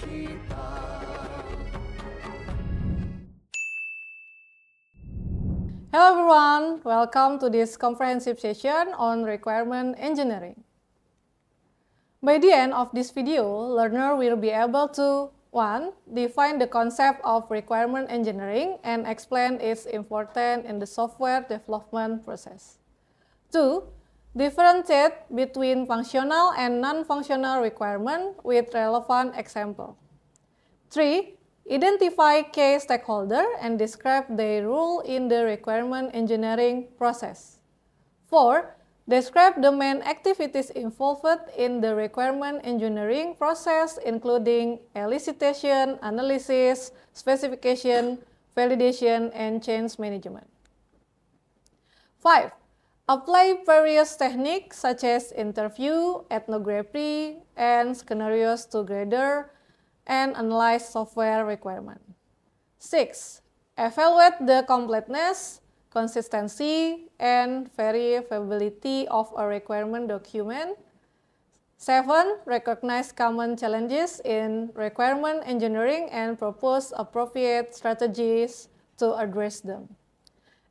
kita. Hello everyone, welcome to this comprehensive session on requirement engineering. By the end of this video, learner will be able to 1. Define the concept of requirement engineering and explain its importance in the software development process. 2. Differentiate between functional and non-functional requirement with relevant example. 3. Identify key stakeholders and describe their role in the requirement engineering process. 4. Describe the main activities involved in the requirement engineering process, including elicitation, analysis, specification, validation, and change management. 5. Apply various techniques such as interview, ethnography, and scenarios to gather and analyze software requirement. 6. Evaluate the completeness, consistency, and verifiability of a requirement document. 7. Recognize common challenges in requirement engineering and propose appropriate strategies to address them.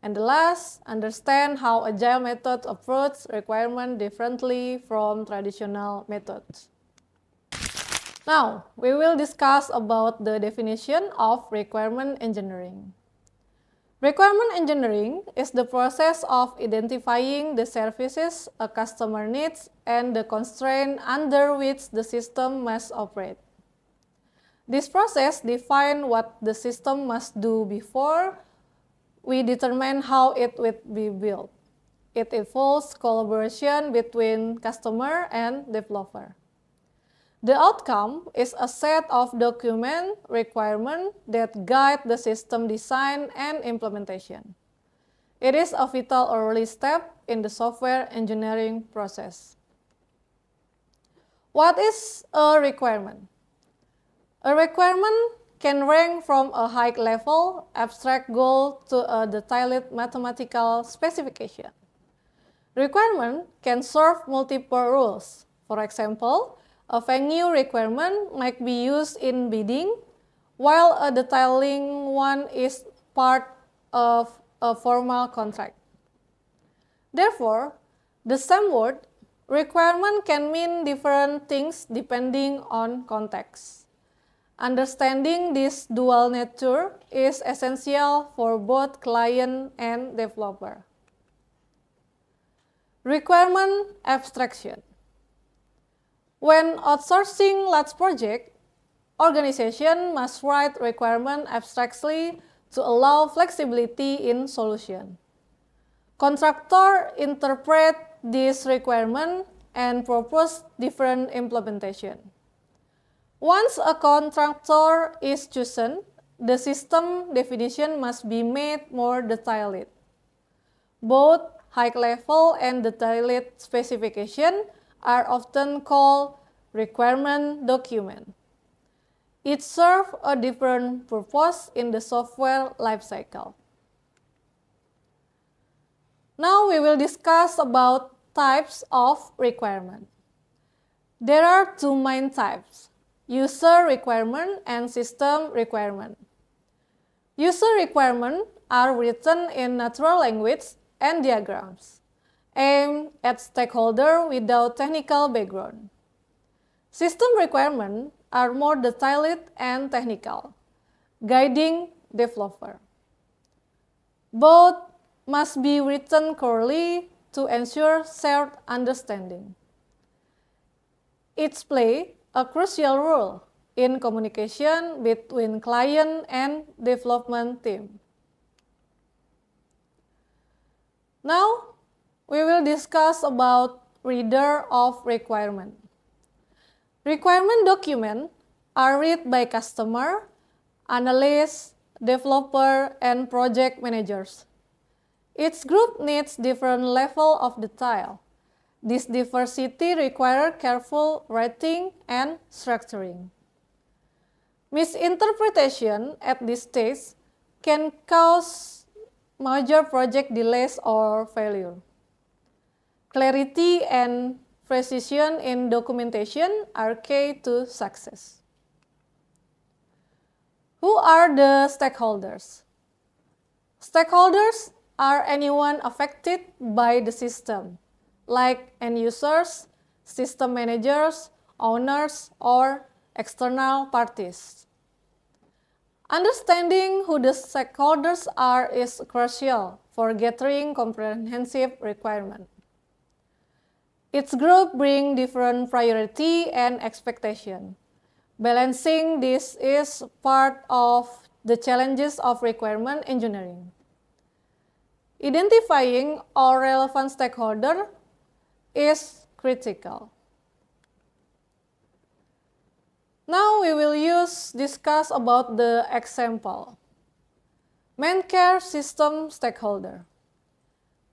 And the last, understand how agile methods approach requirement differently from traditional methods. Now, we will discuss about the definition of requirement engineering. Requirement engineering is the process of identifying the services a customer needs and the constraints under which the system must operate. This process defines what the system must do before we determine how it will be built. It involves collaboration between customer and developer. The outcome is a set of document requirements that guide the system design and implementation. It is a vital early step in the software engineering process. What is a requirement? A requirement can range from a high-level abstract goal to a detailed mathematical specification. Requirement can serve multiple roles. For example, a venue requirement might be used in bidding, while a detailing one is part of a formal contract. Therefore, the same word, requirement, can mean different things depending on context. Understanding this dual nature is essential for both client and developer. Requirement abstraction. When outsourcing large projects, organizations must write requirements abstractly to allow flexibility in solution. Contractors interpret these requirements and propose different implementation. Once a contractor is chosen, the system definition must be made more detailed. Both high-level and detailed specifications are often called requirement document. It serves a different purpose in the software lifecycle. Now we will discuss about types of requirement. There are two main types: user requirement and system requirement. User requirements are written in natural language and diagrams, aimed at stakeholders without technical background. System requirements are more detailed and technical, guiding developer. Both must be written clearly to ensure shared understanding. Each play a crucial role in communication between client and development team. Now, we will discuss about reader of requirement. Requirement documents are read by customer, analysts, developer, and project managers. Each group needs different level of detail. This diversity requires careful writing and structuring. Misinterpretation at this stage can cause major project delays or failure. Clarity and precision in documentation are key to success. Who are the stakeholders? Stakeholders are anyone affected by the system, like end users, system managers, owners, or external parties. Understanding who the stakeholders are is crucial for gathering comprehensive requirement. Each group brings different priority and expectation. Balancing this is part of the challenges of requirement engineering. Identifying all relevant stakeholders is critical. Now we will discuss about the example. Main care system stakeholder.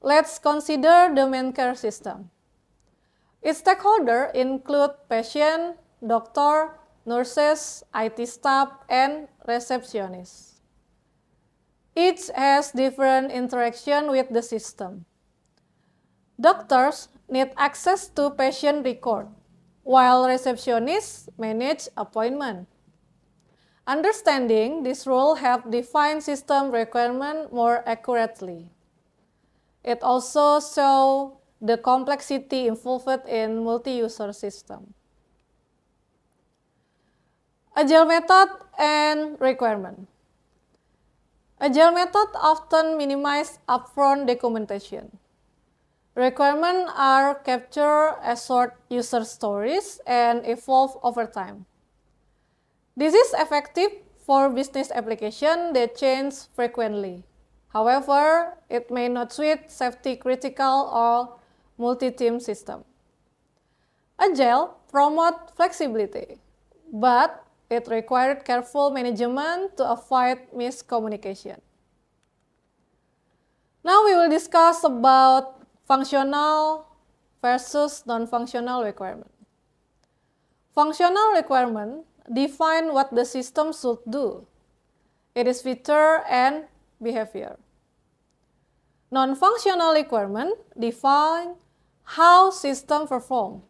Let's consider the main care system. Its stakeholders include patient, doctor, nurses, IT staff, and receptionists. Each has different interaction with the system. Doctors need access to patient record, while receptionists manage appointment. Understanding this role helps define system requirement more accurately. It also shows the complexity involved in multi-user system. Agile method and requirement. Agile method often minimize upfront documentation. Requirements are captured as short user stories and evolve over time. This is effective for business applications that change frequently. However, it may not suit safety-critical or multi-team system. Agile promotes flexibility, but it required careful management to avoid miscommunication. Now we will discuss about functional versus non-functional requirement. Functional requirement define what the system should do. It is feature and behavior. Non-functional requirement define how system perform,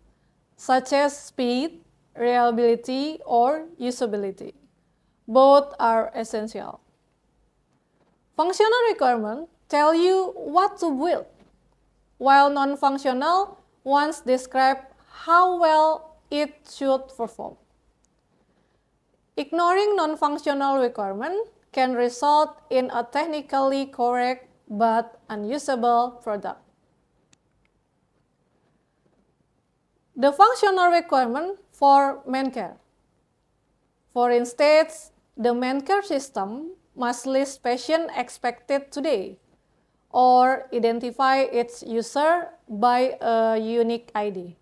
such as speed, reliability, or usability. Both are essential. Functional requirements tell you what to build, while non-functional ones describe how well it should perform. Ignoring non-functional requirements can result in a technically correct but unusable product. The functional requirement for main care. For instance, the main care system must list patients expected today or identify its user by a unique ID.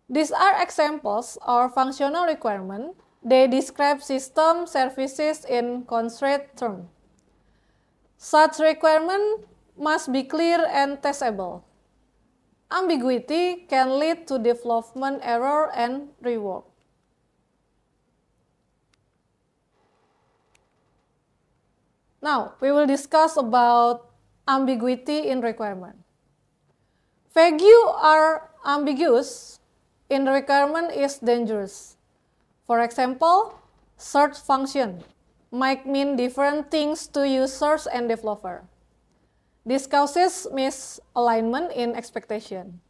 These are examples of functional requirements. They describe system services in concrete terms. Such requirements must be clear and testable. Ambiguity can lead to development error and rework. Now, we will discuss about ambiguity in requirement. Vague or ambiguous in requirement is dangerous. For example, search function might mean different things to users and developers. This causes misalignment in expectation.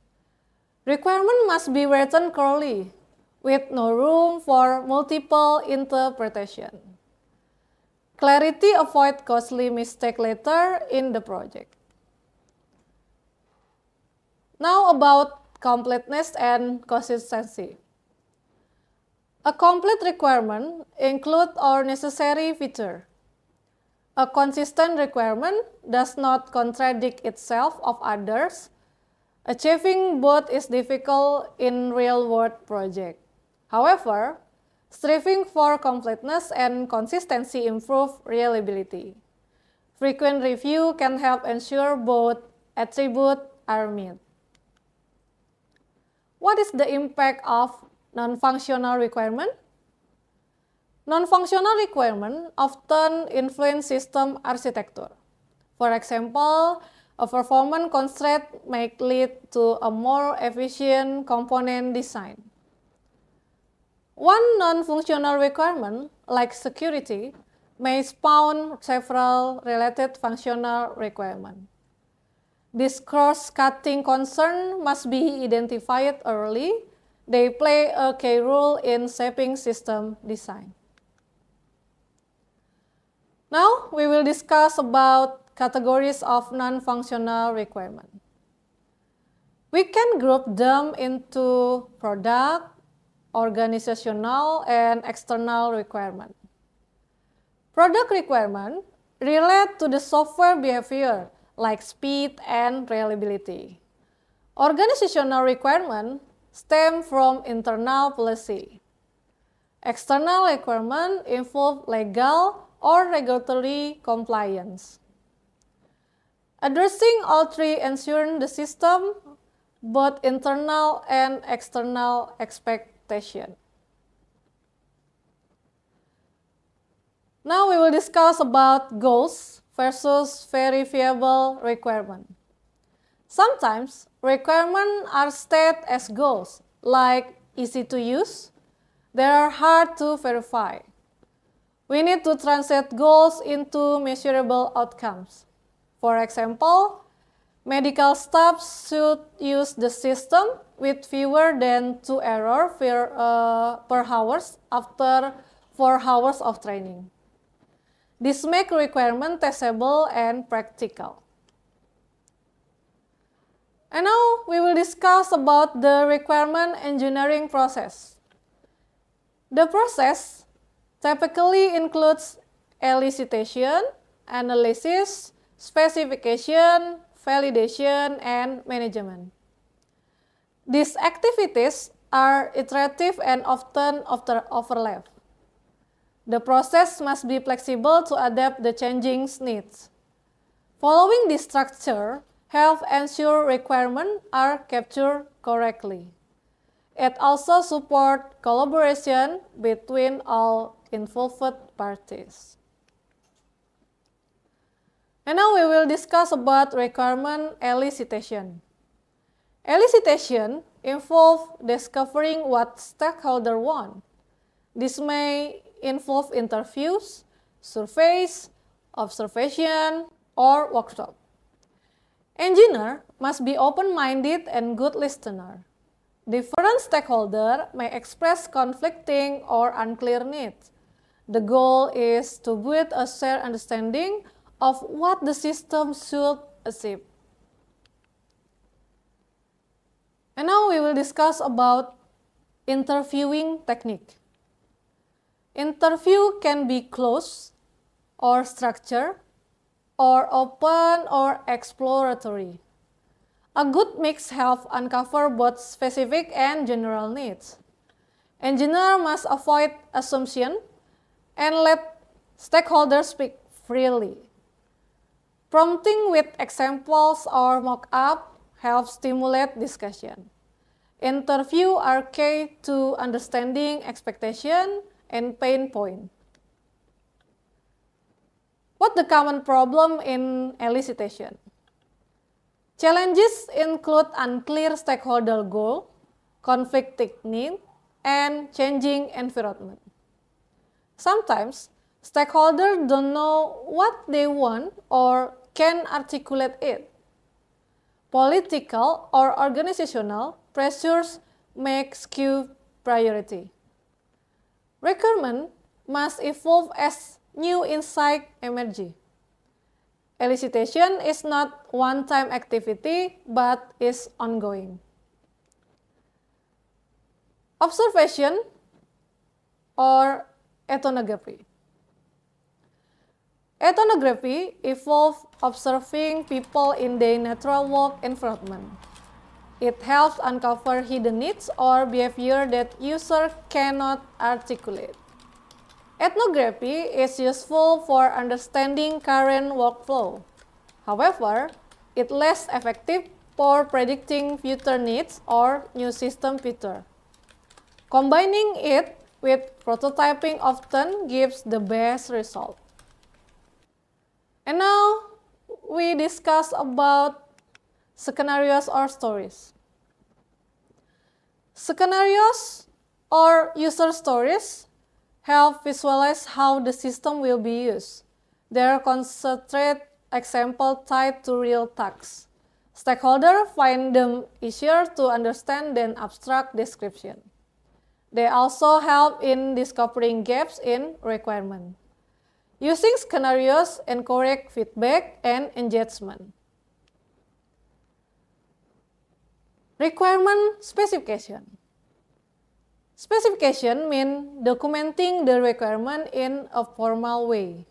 Requirement must be written clearly, with no room for multiple interpretation. Clarity avoids costly mistakes later in the project. Now about completeness and consistency. A complete requirement includes all necessary features. A consistent requirement does not contradict itself of others. Achieving both is difficult in real-world projects. However, striving for completeness and consistency improve reliability. Frequent review can help ensure both attributes are met. What is the impact of non-functional requirement? Non-functional requirements often influence system architecture. For example, a performance constraint may lead to a more efficient component design. One non-functional requirement, like security, may spawn several related functional requirements. This cross-cutting concern must be identified early. They play a key role in shaping system design. Now, we will discuss about categories of non-functional requirements. We can group them into product, organizational, and external requirements. Product requirements relate to the software behavior, like speed and reliability. Organizational requirements stem from internal policy. External requirements involve legal or regulatory compliance. Addressing all three ensures the system both internal and external expectation. Now we will discuss about goals versus verifiable requirement. Sometimes requirements are stated as goals, like easy to use. They are hard to verify. We need to translate goals into measurable outcomes. For example, medical staff should use the system with fewer than 2 errors per hour after 4 hours of training. This makes requirements testable and practical. And now we will discuss about the requirement engineering process. The process typically includes elicitation, analysis, specification, validation, and management. These activities are iterative and often overlap. The process must be flexible to adapt the changing needs. Following this structure helps ensure requirements are captured correctly. It also supports collaboration between all involved parties. And now we will discuss about requirement elicitation. Elicitation involves discovering what stakeholders want. This may involve interviews, surveys, observation, or workshops. Engineers must be open-minded and good listeners. Different stakeholders may express conflicting or unclear needs. The goal is to build a shared understanding of what the system should achieve. And now we will discuss about interviewing technique. Interview can be closed or structured, or open or exploratory. A good mix helps uncover both specific and general needs. Engineers must avoid assumption and let stakeholders speak freely. Prompting with examples or mock-up helps stimulate discussion. Interviews are key to understanding expectation and pain point. What's the common problem in elicitation? Challenges include unclear stakeholder goal, conflicting need, and changing environment. Sometimes, stakeholders don't know what they want or can articulate it. Political or organizational pressures make skew priority. Requirement must evolve as new insight emerge. Elicitation is not one-time activity, but is ongoing. Observation or ethnography. Ethnography involves observing people in their natural work environment. It helps uncover hidden needs or behavior that users cannot articulate. Ethnography is useful for understanding current workflow. However, it's less effective for predicting future needs or new system features. Combining it with prototyping often gives the best result. And now we discuss about scenarios or stories. Scenarios or user stories help visualize how the system will be used. They are concentrate example tied to real tasks. Stakeholders find them easier to understand than abstract description. They also help in discovering gaps in requirement. Using scenarios encourage feedback and engagement. Requirement specification. Specification means documenting the requirement in a formal way.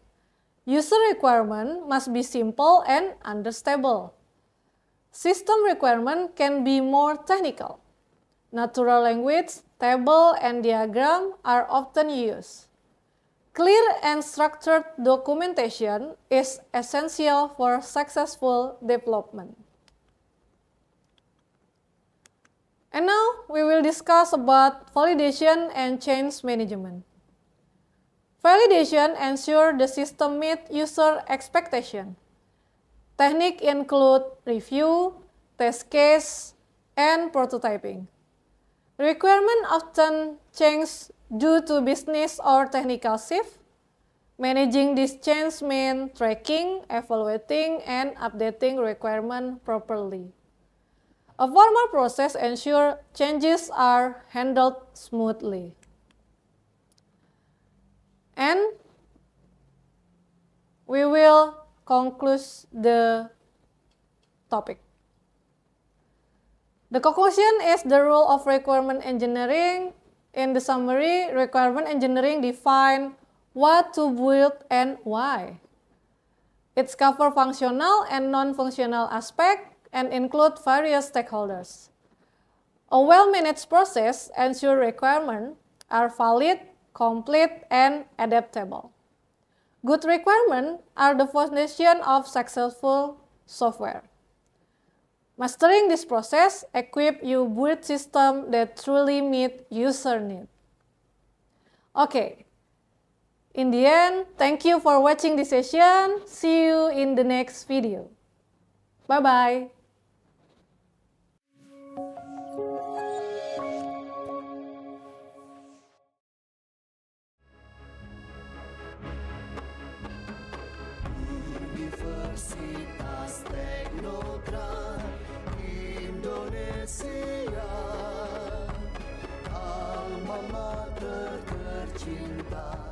User requirement must be simple and understandable. System requirement can be more technical. Natural language, table, and diagram are often used. Clear and structured documentation is essential for successful development. And now we will discuss about validation and change management. Validation ensures the system meets user expectation. Techniques include review, test case, and prototyping. Requirements often change due to business or technical shift. Managing this change means tracking, evaluating, and updating requirements properly. A formal process ensures changes are handled smoothly. And we will conclude the topic. The conclusion is the role of requirement engineering. In the summary, requirement engineering defines what to build and why. It covers functional and non-functional aspects and include various stakeholders. A well-managed process ensures requirements are valid, complete, and adaptable. Good requirements are the foundation of successful software. Mastering this process equips you build systems that truly meet user needs. Okay, in the end, thank you for watching this session. See you in the next video. Bye-bye. Universitas Teknogran Indonesia, alma mater tercinta.